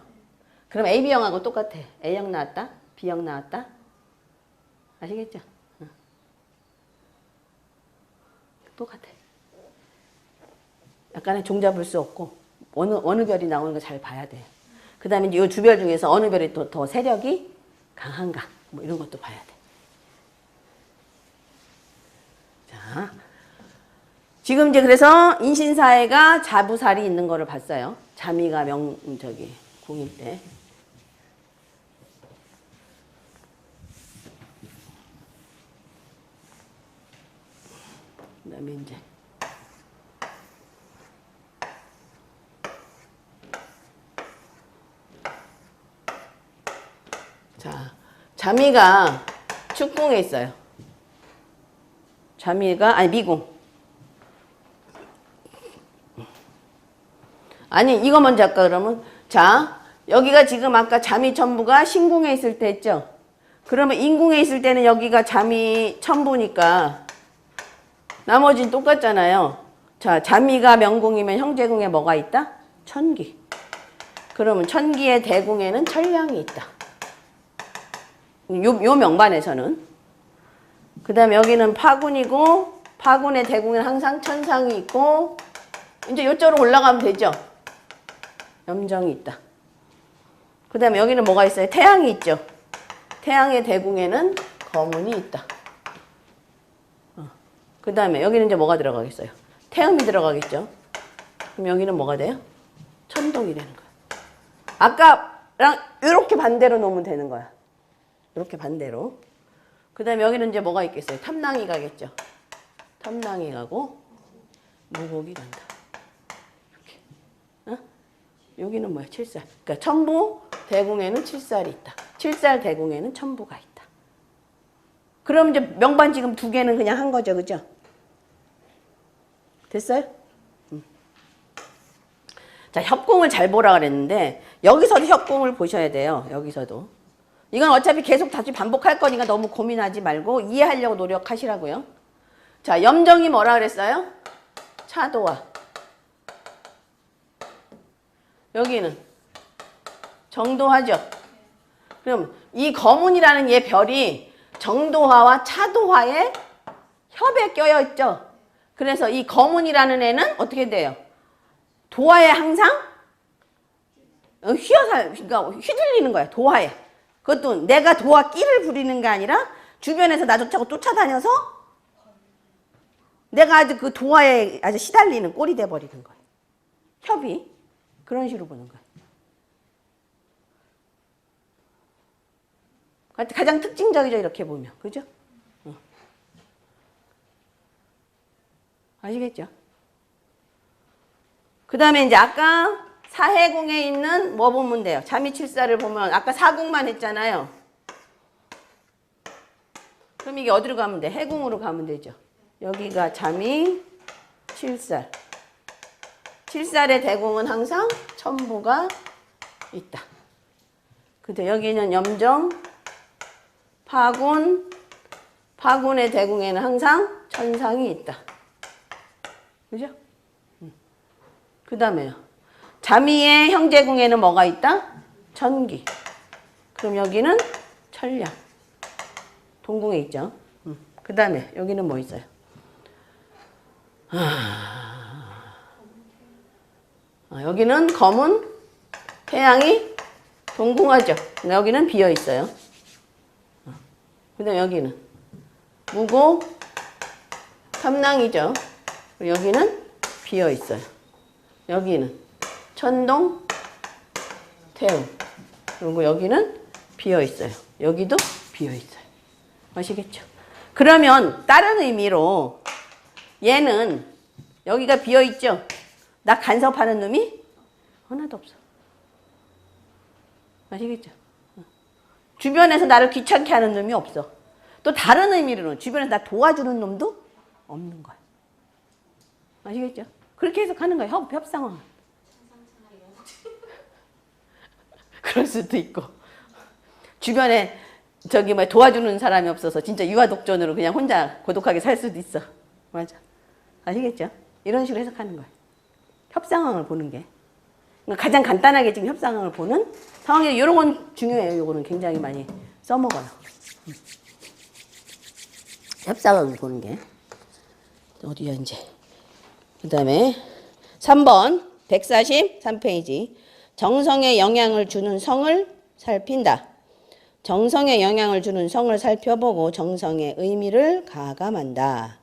그럼 A, B형하고 똑같아. A형 나왔다, B형 나왔다. 아시겠죠? 똑같아. 약간의 종잡을 수 없고 어느 별이 나오는 거 잘 봐야 돼. 그 다음에 이 두 별 중에서 어느 별이 또 더 세력이 강한가 뭐 이런 것도 봐야 돼. 자, 지금 이제 그래서 인신사회가 자부살이 있는 거를 봤어요. 자미가 궁일 때. 그 다음에 이제 자, 자미가 축궁에 있어요. 자미가 아니 미궁. 아니 이거 먼저 할까 그러면 자 여기가 지금 아까 자미 천부가 신궁에 있을 때 했죠. 그러면 인궁에 있을 때는 여기가 자미 천부니까 나머지는 똑같잖아요. 자 자미가 명궁이면 형제궁에 뭐가 있다? 천기. 그러면 천기의 대궁에는 천량이 있다. 요 명반에서는. 그 다음에 여기는 파군이고 파군의 대궁에는 항상 천상이 있고 이제 요쪽으로 올라가면 되죠. 염정이 있다. 그 다음에 여기는 뭐가 있어요? 태양이 있죠. 태양의 대궁에는 거문이 있다. 그 다음에 여기는 이제 뭐가 들어가겠어요? 태음이 들어가겠죠. 그럼 여기는 뭐가 돼요? 천동이 되는 거야. 아까랑 이렇게 반대로 놓으면 되는 거야. 이렇게 반대로. 그 다음에 여기는 이제 뭐가 있겠어요? 탐낭이 가겠죠. 탐낭이 가고 무곡이 간다. 이렇게. 여기는 뭐야? 칠살. 그러니까 천부 대궁에는 칠살이 있다. 칠살 대궁에는 천부가 있다. 그럼 이제 명반 지금 두 개는 그냥 한 거죠. 그죠? 됐어요? 자, 협궁을 잘 보라 그랬는데 여기서도 협궁을 보셔야 돼요. 여기서도. 이건 어차피 계속 다시 반복할 거니까 너무 고민하지 말고 이해하려고 노력하시라고요. 자, 염정이 뭐라 그랬어요? 차도화. 여기는 정도화죠. 그럼 이 거문이라는 얘 별이 정도화와 차도화의 협에 껴여 있죠. 그래서 이 거문이라는 애는 어떻게 돼요? 도화에 항상 그러니까 휘둘리는 거야. 도화에. 그것도 내가 도화 끼를 부리는 게 아니라 주변에서 나조차고 쫓아다녀서 내가 아주 그 도화에 아주 시달리는 꼴이 돼버리는 거예요. 협이. 그런 식으로 보는 거예요. 가장 특징적이죠. 이렇게 보면. 그죠? 아시겠죠? 그 다음에 이제 아까 사해궁에 있는 뭐 보면 돼요? 자미칠사를 보면 아까 사궁만 했잖아요. 그럼 이게 어디로 가면 돼? 해궁으로 가면 되죠. 여기가 자미칠살. 칠살의 대궁은 항상 천부가 있다. 근데 여기는 염정, 파군, 파군의 대궁에는 항상 천상이 있다. 그죠? 그 다음에요. 자미의 형제궁에는 뭐가 있다? 천기. 그럼 여기는 천량. 동궁에 있죠. 그 다음에 여기는 뭐 있어요? 여기는 검은 태양이 동궁하죠. 근데 여기는 비어 있어요. 그 다음에 여기는 무고 삼랑이죠. 여기는 비어 있어요. 여기는 천동 태우. 그리고 여기는 비어 있어요. 여기도 비어 있어요. 아시겠죠? 그러면 다른 의미로 얘는 여기가 비어 있죠. 나 간섭하는 놈이 하나도 없어. 아시겠죠? 주변에서 나를 귀찮게 하는 놈이 없어. 또 다른 의미로는 주변에서 나 도와주는 놈도 없는 거야. 아시겠죠? 그렇게 해석하는 거야. 협상은. 그럴 수도 있고. 주변에 도와주는 사람이 없어서 진짜 유아독존으로 그냥 혼자 고독하게 살 수도 있어. 맞아. 아시겠죠? 이런 식으로 해석하는 거야. 협상을 보는 게. 그러니까 가장 간단하게 지금 협상을 보는 상황이 이런 건 중요해요. 이거는 굉장히 많이 써먹어요. 협상을 보는 게. 어디야 이제. 그 다음에 3번 143페이지. 정성에 영향을 주는 성을 살핀다. 정성에 영향을 주는 성을 살펴보고 정성의 의미를 가감한다.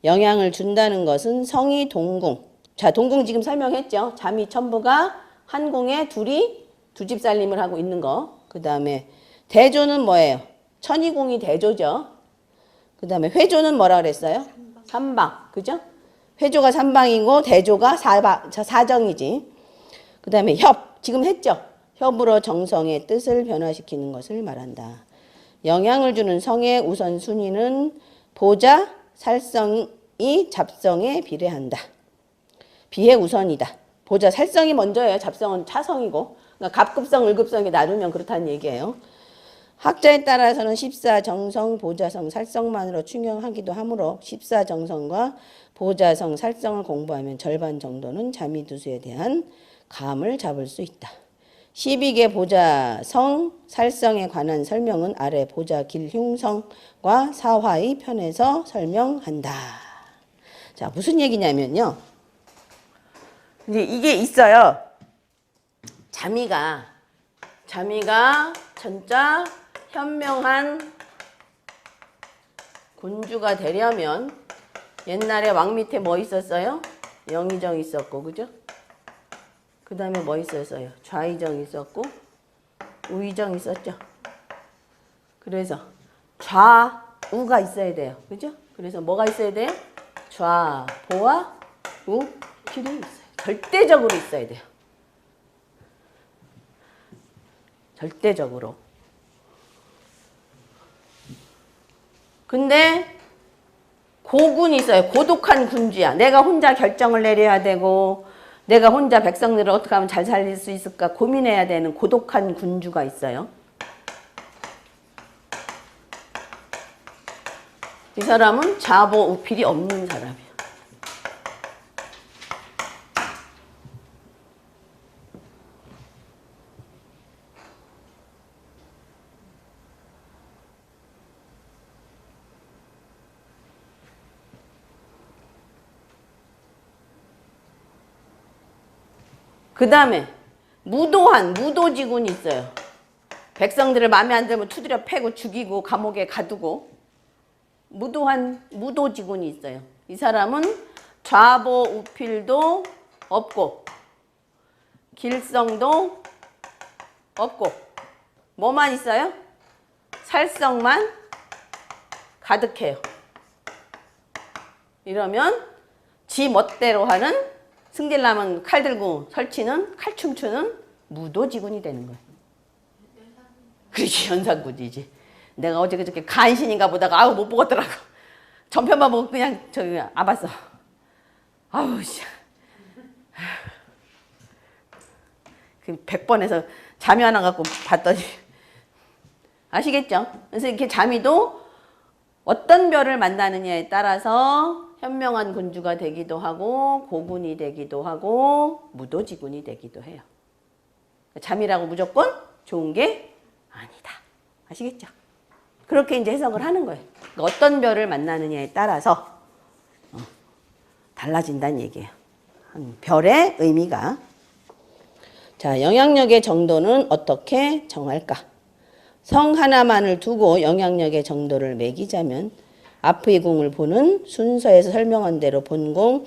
영향을 준다는 것은 성이 동궁. 자, 동궁 지금 설명했죠. 잠이 천부가 한 궁에 둘이 두 집 살림을 하고 있는 거. 그 다음에 대조는 뭐예요? 천이궁이 대조죠. 그 다음에 회조는 뭐라 그랬어요? 삼방. 그죠? 회조가 삼방이고 대조가 사정이지. 그 다음에 협. 지금 했죠? 협으로 정성의 뜻을 변화시키는 것을 말한다. 영향을 주는 성의 우선순위는 보자, 살성이 잡성에 비례한다. 비해 우선이다. 보자, 살성이 먼저예요. 잡성은 차성이고. 그러니까 갑급성, 을급성에 나누면 그렇다는 얘기예요. 학자에 따라서는 십사정성, 보자성, 살성만으로 충영하기도 하므로 십사정성과 보자성, 살성을 공부하면 절반 정도는 자미두수에 대한 감을 잡을 수 있다. 12개 보자성, 살성에 관한 설명은 아래 보자 길흉성과 사화의 편에서 설명한다. 자, 무슨 얘기냐면요. 이제 이게 있어요. 자미가 전자 현명한 군주가 되려면 옛날에 왕 밑에 뭐 있었어요? 영의정 있었고, 그죠? 그 다음에 뭐 있었어요? 좌의정 있었고 우의정 있었죠. 그래서 좌우가 있어야 돼요. 그죠? 그래서 뭐가 있어야 돼요? 좌보와 우필이 있어요. 절대적으로 있어야 돼요. 절대적으로. 근데 고군이 있어요. 고독한 군주야. 내가 혼자 결정을 내려야 되고 내가 혼자 백성들을 어떻게 하면 잘 살릴 수 있을까 고민해야 되는 고독한 군주가 있어요. 이 사람은 좌보 우필이 없는 사람이에요. 그 다음에 무도지군이 있어요. 백성들을 마음에 안 들면 두드려 패고 죽이고 감옥에 가두고 무도지군이 있어요. 이 사람은 좌보 우필도 없고 길성도 없고 뭐만 있어요? 살성만 가득해요. 이러면 지 멋대로 하는 승질나면 칼 들고 설치는 칼 춤추는 무도지군이 되는 거예요. 그렇지, 연산군이지. 내가 어제 그저께 간신인가 보다가 아우 못 보겠더라고. 전편만 보고 그냥 저기 아봤어. 아우 씨. 그 100번에서 잠이 안 와갖고 봤더니 아시겠죠? 그래서 이렇게 잠이도 어떤 별을 만나느냐에 따라서 현명한 군주가 되기도 하고 고군이 되기도 하고 무도지군이 되기도 해요. 잠이라고 무조건 좋은 게 아니다. 아시겠죠? 그렇게 이제 해석을 하는 거예요. 그러니까 어떤 별을 만나느냐에 따라서 달라진다는 얘기예요. 별의 의미가. 자, 영향력의 정도는 어떻게 정할까? 성 하나만을 두고 영향력의 정도를 매기자면 앞의 궁을 보는 순서에서 설명한 대로 본궁,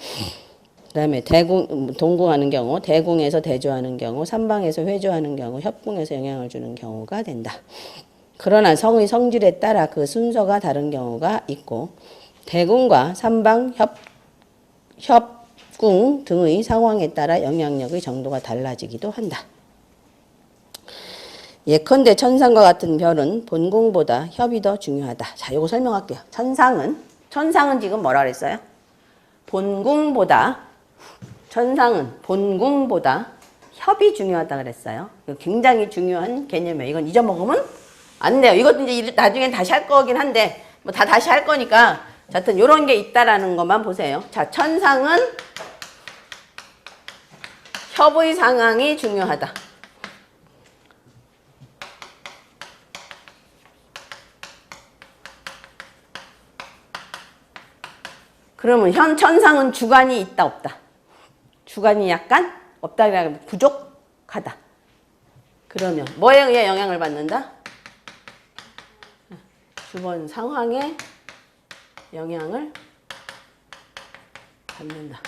그다음에 동궁하는 경우, 대궁에서 대조하는 경우, 삼방에서 회조하는 경우, 협궁에서 영향을 주는 경우가 된다. 그러나 성의 성질에 따라 그 순서가 다른 경우가 있고 대궁과 삼방, 협궁 등의 상황에 따라 영향력의 정도가 달라지기도 한다. 예컨대 천상과 같은 별은 본궁보다 협이 더 중요하다. 자, 요거 설명할게요. 천상은 지금 뭐라 그랬어요? 천상은 본궁보다 협이 중요하다 그랬어요. 이거 굉장히 중요한 개념이에요. 이건 잊어먹으면 안 돼요. 이것도 이제 나중엔 다시 할 거긴 한데, 뭐 다 다시 할 거니까, 자, 하여튼 요런 게 있다라는 것만 보세요. 자, 천상은 협의 상황이 중요하다. 그러면 천상은 주관이 있다 없다? 주관이 약간 없다, 부족하다. 그러면 뭐에 의해 영향을 받는다? 주변 상황에 영향을 받는다.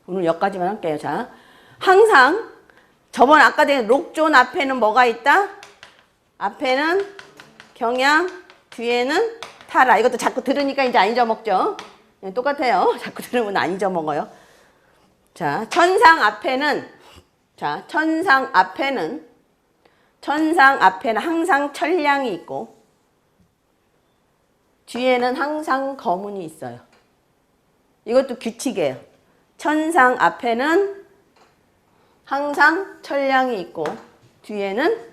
오늘 여기까지만 할게요. 자, 항상 저번 아까 된 록존 앞에는 뭐가 있다? 앞에는 경향, 뒤에는 타라. 이것도 자꾸 들으니까 이제 안 잊어먹죠? 네, 똑같아요. 자꾸 들으면 안 잊어먹어요. 자, 천상 앞에는 항상 천량이 있고 뒤에는 항상 거문이 있어요. 이것도 규칙이에요. 천상 앞에는 항상 천량이 있고 뒤에는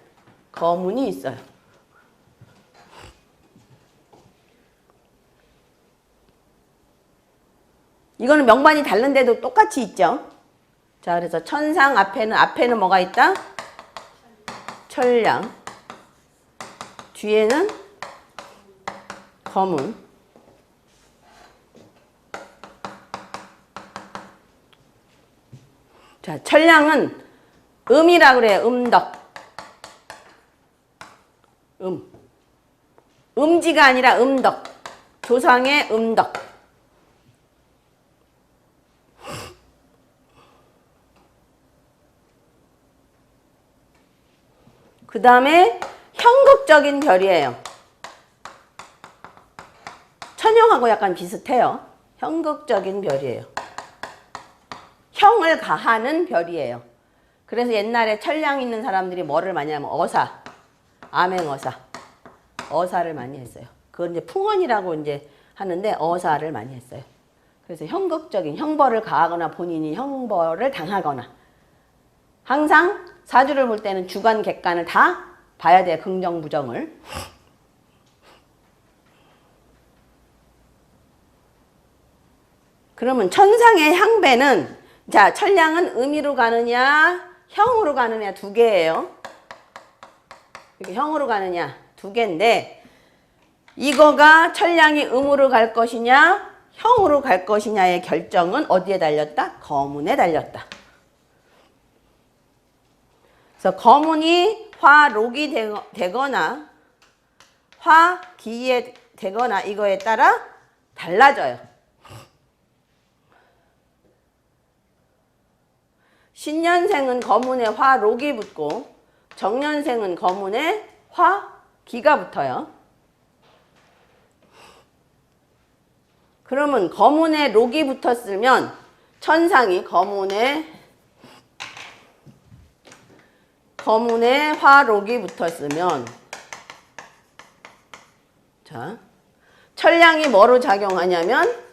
거문이 있어요. 이거는 명반이 다른데도 똑같이 있죠. 자, 그래서 천상 앞에는 뭐가 있다? 천량. 뒤에는 거문. 자, 천량은 음이라 그래요. 음덕. 음지가 아니라 음덕. 조상의 음덕. 그 다음에 형극적인 별이에요. 천형하고 약간 비슷해요. 형극적인 별이에요. 형을 가하는 별이에요. 그래서 옛날에 천량 있는 사람들이 뭐를 많이 하면 암행어사. 어사를 많이 했어요. 그건 이제 풍언이라고 이제 하는데 어사를 많이 했어요. 그래서 형극적인 형벌을 가하거나 본인이 형벌을 당하거나 항상 사주를 볼 때는 주관, 객관을 다 봐야 돼요. 긍정, 부정을. 그러면 천상의 향배는 자, 천량은 음이로 가느냐 형으로 가느냐 두 개예요. 이렇게 형으로 가느냐 두 개인데 이거가 천량이 음으로 갈 것이냐 형으로 갈 것이냐의 결정은 어디에 달렸다? 거문에 달렸다. 그래서 거문이 화록이 되거나 화기에 되거나 이거에 따라 달라져요. 신년생은 거문에 화록이 붙고 정년생은 거문에 화기가 붙어요. 그러면 거문에 록이 붙었으면 천상이 거문에 화록이 붙었으면 자, 천량이 뭐로 작용하냐면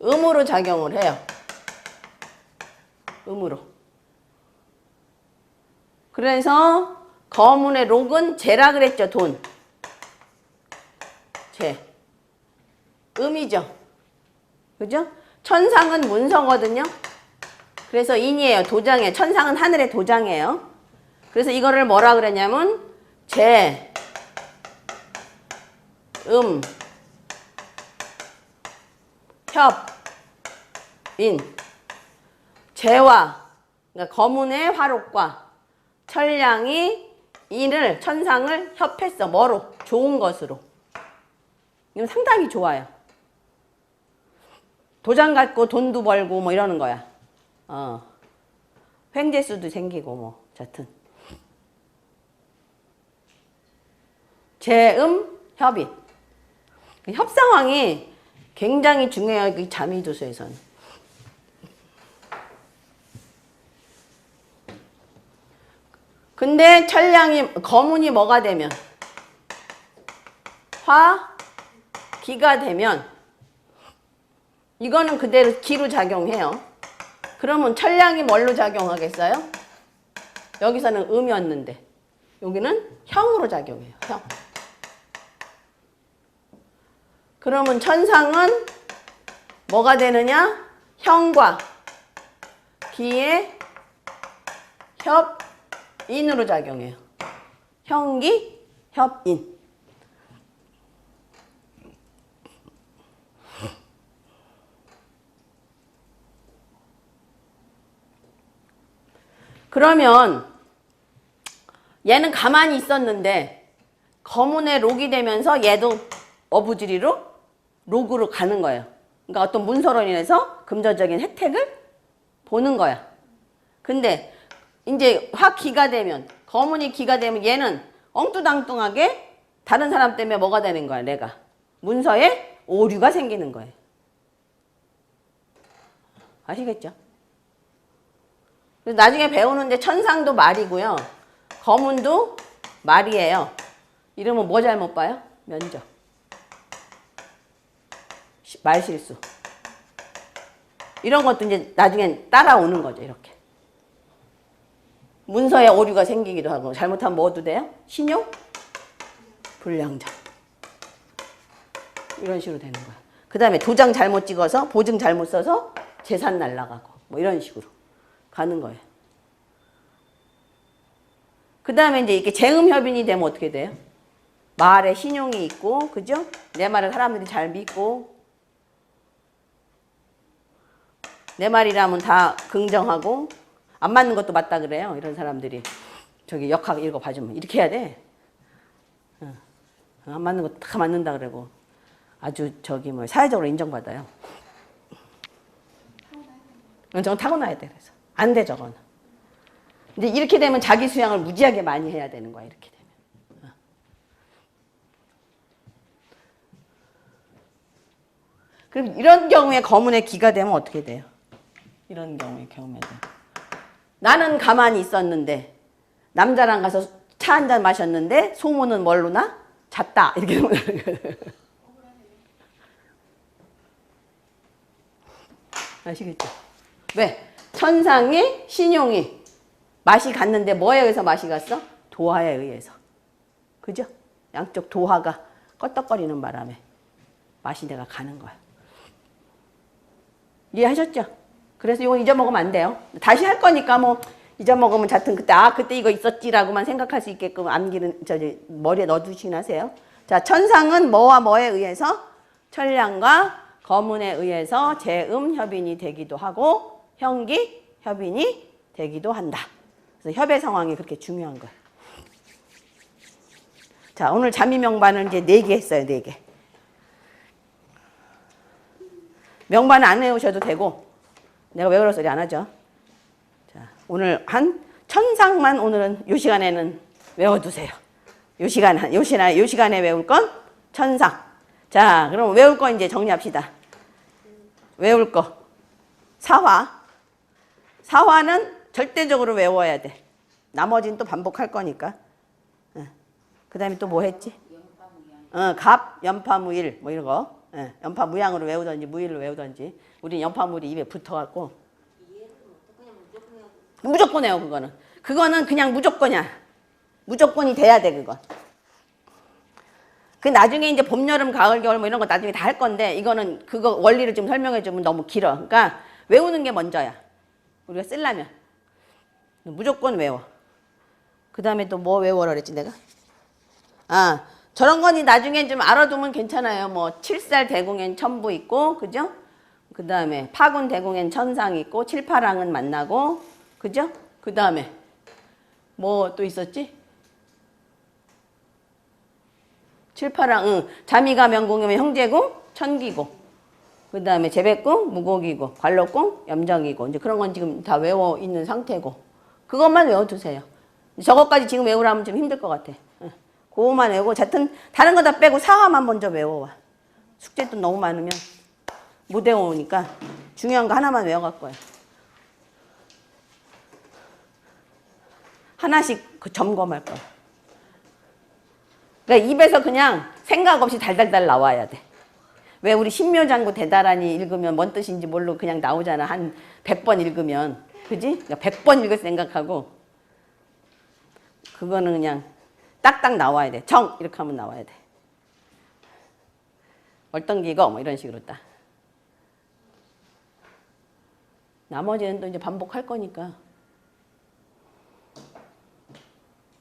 음으로 작용을 해요. 음으로. 그래서 거문의 록은 재라 그랬죠. 돈. 재. 음이죠. 그죠? 천상은 문서거든요. 그래서 인이에요. 도장이에요. 천상은 하늘의 도장이에요. 그래서 이거를 뭐라 그랬냐면 재, 협, 인. 재와 그러니까 거문의 화록과 천량이 인을 천상을 협했어. 뭐로? 좋은 것으로. 이건 상당히 좋아요. 도장 갖고 돈도 벌고 뭐 이러는 거야. 횡재수도 생기고 뭐 여튼 재음 협인. 협상황이 굉장히 중요해요. 이 자미도서에서는. 근데 천량이 거문이 뭐가 되면 화, 기가 되면 이거는 그대로 기로 작용해요. 그러면 천량이 뭘로 작용하겠어요? 여기서는 음이었는데 여기는 형으로 작용해요. 형. 그러면 천상은 뭐가 되느냐? 형과 기의 협인으로 작용해요. 형기, 협인. 그러면 얘는 가만히 있었는데 거문의 록이 되면서 얘도 어부지리로 록으로 가는 거예요. 그러니까 어떤 문서로 인해서 금전적인 혜택을 보는 거야. 근데 이제 화기가 되면 거문이 기가 되면 얘는 엉뚱당뚱하게 다른 사람 때문에 뭐가 되는 거야. 내가 문서에 오류가 생기는 거예요. 아시겠죠? 나중에 배우는데 천상도 말이고요. 거문도 말이에요. 이러면 뭐 잘못 봐요? 면적. 말실수. 이런 것도 이제 나중엔 따라오는 거죠. 이렇게. 문서에 오류가 생기기도 하고 잘못하면 뭐도 돼요? 신용? 불량자. 이런 식으로 되는 거야. 그 다음에 도장 잘못 찍어서 보증 잘못 써서 재산 날라가고 뭐 이런 식으로 가는 거예요. 그 다음에 이제 이렇게 재음협인이 되면 어떻게 돼요? 말에 신용이 있고, 그죠? 내 말을 사람들이 잘 믿고, 내 말이라면 다 긍정하고, 안 맞는 것도 맞다 그래요. 이런 사람들이. 저기 역학 읽어봐주면. 이렇게 해야 돼. 안 맞는 거 다 맞는다 그러고. 아주 저기 뭐 사회적으로 인정받아요. 저건 타고나야 돼. 그래서. 안 돼, 저거는. 근데 이렇게 되면 자기 수양을 무지하게 많이 해야 되는 거야, 이렇게 되면. 그럼 이런 경우에 거문의 기가 되면 어떻게 돼요? 이런 경우에는. 나는 가만히 있었는데, 남자랑 가서 차 한잔 마셨는데, 소문은 뭘로 나? 잤다. 이렇게 되는 거예요. 아시겠죠? 왜? 천상이, 신용이 맛이 갔는데 뭐에 의해서 맛이 갔어? 도화에 의해서. 그죠? 양쪽 도화가 껐덕거리는 바람에 맛이 내가 가는 거야. 이해하셨죠? 그래서 이거 잊어먹으면 안 돼요. 다시 할 거니까 뭐 잊어먹으면 자튼 그때 그때 이거 있었지라고만 생각할 수 있게끔 암기는 머리에 넣어두시긴 하세요. 자, 천상은 뭐와 뭐에 의해서? 천량과 거문에 의해서 재음협인이 되기도 하고 형기, 협인이 되기도 한다. 그래서 협의 상황이 그렇게 중요한 거예요. 자, 오늘 자미명반을 이제 4개 했어요. 4개. 명반은 안 외우셔도 되고 내가 외우라 소리 안 하죠. 자, 오늘 한 천상만 오늘은 요 시간에는 외워두세요. 요 시간에 외울 건 천상. 자, 그럼 외울 거 이제 정리합시다. 외울 거. 사화. 사화는 절대적으로 외워야 돼. 나머지는 또 반복할 거니까. 그 다음에 또 뭐 했지? 갑, 연파, 무일 뭐 이런 거. 연파 무양으로 외우던지 무일로 외우던지. 우린 연파물이 입에 붙어갖고. 무조건 해요, 그거는. 그거는 그냥 무조건이야. 무조건이 돼야 돼, 그건. 그 나중에 이제 봄, 여름, 가을, 겨울 뭐 이런 거 나중에 다 할 건데 이거는 그거 원리를 좀 설명해 주면 너무 길어. 그러니까 외우는 게 먼저야. 우리가 쓰려면. 무조건 외워. 그 다음에 또 뭐 외워라 그랬지 내가? 아, 저런 거니 나중에 좀 알아두면 괜찮아요. 뭐 칠살 대공엔 천부 있고, 그죠? 그 다음에 파군 대공엔 천상 있고, 칠파랑은 만나고, 그죠? 그 다음에 뭐 또 있었지? 칠파랑, 응. 자미가 명궁이면 형제궁, 천기궁. 그 다음에 재백궁, 무곡이고, 관록궁, 염정이고. 이제 그런 건 지금 다 외워 있는 상태고. 그것만 외워두세요. 저것까지 지금 외우라면 좀 힘들 것 같아. 응. 그거만 외우고, 하여튼 다른 거 다 빼고 사화만 먼저 외워와. 숙제도 너무 많으면 못 외우니까 중요한 거 하나만 외워갈 거야. 하나씩 그 점검할 거야. 그러니까 입에서 그냥 생각 없이 달달달 나와야 돼. 왜 우리 신묘장구 대다란이 읽으면 뭔 뜻인지 모르고 그냥 나오잖아. 한 100번 읽으면. 그지? 그러니까 100번 읽을 생각하고 그거는 그냥 딱딱 나와야 돼. 정! 이렇게 하면 나와야 돼. 얼떨기고 뭐 이런 식으로 딱. 나머지는 또 이제 반복할 거니까.